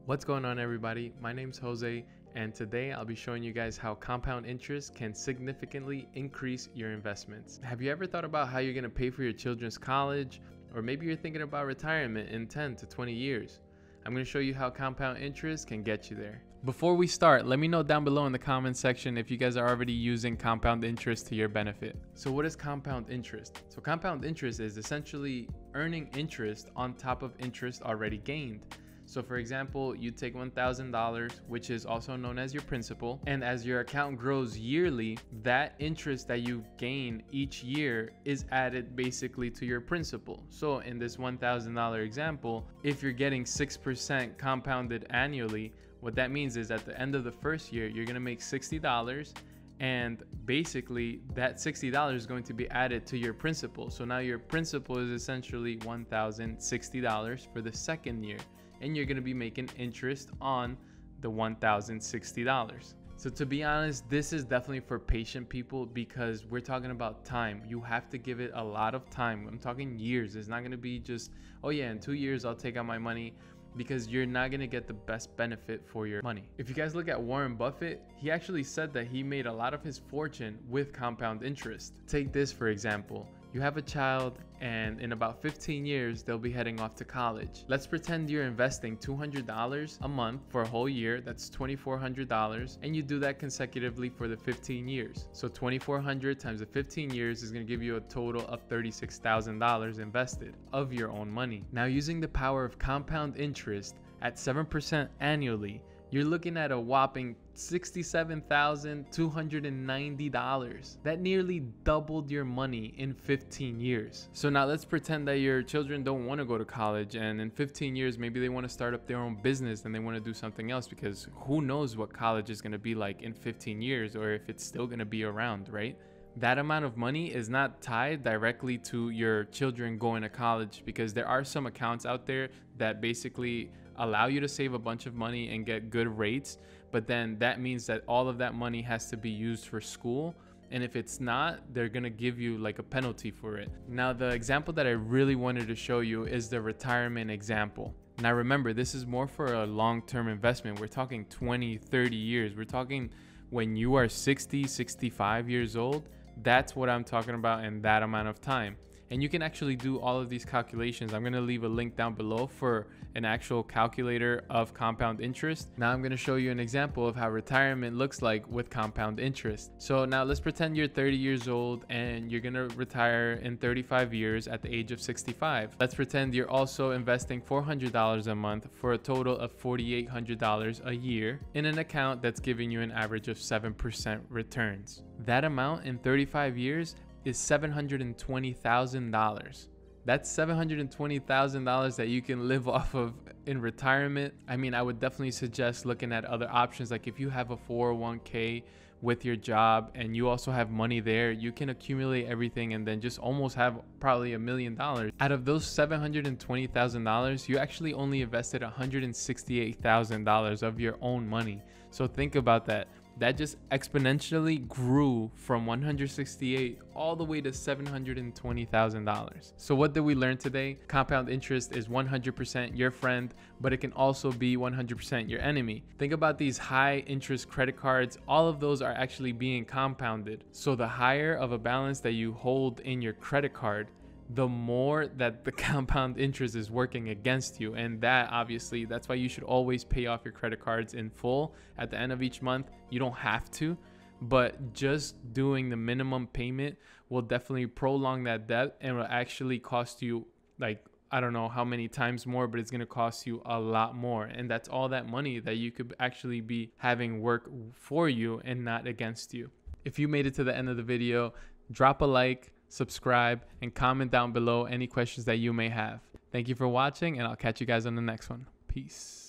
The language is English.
What's going on, everybody? My name's Jose, and today I'll be showing you guys how compound interest can significantly increase your investments. Have you ever thought about how you're going to pay for your children's college? Or maybe you're thinking about retirement in 10 to 20 years. I'm going to show you how compound interest can get you there. Before we start, let me know down below in the comment section if you guys are already using compound interest to your benefit. So what is compound interest? So compound interest is essentially earning interest on top of interest already gained. So for example, you take $1,000, which is also known as your principal, and as your account grows yearly, that interest that you gain each year is added basically to your principal. So in this $1,000 example, if you're getting 6% compounded annually, what that means is at the end of the first year, you're gonna make $60, and basically that $60 is going to be added to your principal. So now your principal is essentially $1,060 for the second year, and you're going to be making interest on the $1,060. So to be honest, this is definitely for patient people because we're talking about time. You have to give it a lot of time. I'm talking years. It's not going to be just, oh yeah, in 2 years I'll take out my money, because you're not going to get the best benefit for your money. If you guys look at Warren Buffett, he actually said that he made a lot of his fortune with compound interest. Take this for example. You have a child, and in about 15 years, they'll be heading off to college. Let's pretend you're investing $200 a month for a whole year. That's $2,400, and you do that consecutively for the 15 years. So $2,400 times the 15 years is going to give you a total of $36,000 invested of your own money. Now, using the power of compound interest at 7% annually, you're looking at a whopping $67,290. That nearly doubled your money in 15 years. So now let's pretend that your children don't want to go to college, and in 15 years maybe they want to start up their own business and they want to do something else, because who knows what college is going to be like in 15 years or if it's still going to be around, right? That amount of money is not tied directly to your children going to college, because there are some accounts out there that basically allow you to save a bunch of money and get good rates, but then that means that all of that money has to be used for school, and if it's not, they're gonna give you like a penalty for it. Now, the example that I really wanted to show you is the retirement example. Now remember, this is more for a long-term investment. We're talking 20, 30 years. We're talking when you are 60, 65 years old. That's what I'm talking about in that amount of time. And you can actually do all of these calculations. I'm going to leave a link down below for an actual calculator of compound interest. Now I'm going to show you an example of how retirement looks like with compound interest. So now let's pretend you're 30 years old and you're going to retire in 35 years at the age of 65. Let's pretend you're also investing $400 a month for a total of $4,800 a year in an account that's giving you an average of 7% returns. That amount in 35 years is $720,000. That's $720,000 that you can live off of in retirement. I mean, I would definitely suggest looking at other options. Like if you have a 401k with your job and you also have money there, you can accumulate everything and then just almost have probably $1 million. Out of those $720,000, you actually only invested $168,000 of your own money. So think about that. That just exponentially grew from 168 all the way to $720,000. So what did we learn today? Compound interest is 100% your friend, but it can also be 100% your enemy. Think about these high interest credit cards. All of those are actually being compounded. So the higher of a balance that you hold in your credit card, the more that the compound interest is working against you. And that obviously, that's why you should always pay off your credit cards in full at the end of each month. You don't have to, but just doing the minimum payment will definitely prolong that debt and will actually cost you, like, I don't know how many times more, but it's going to cost you a lot more. And that's all that money that you could actually be having work for you and not against you. If you made it to the end of the video, drop a like, subscribe, and comment down below any questions that you may have. Thank you for watching, and I'll catch you guys on the next one. Peace.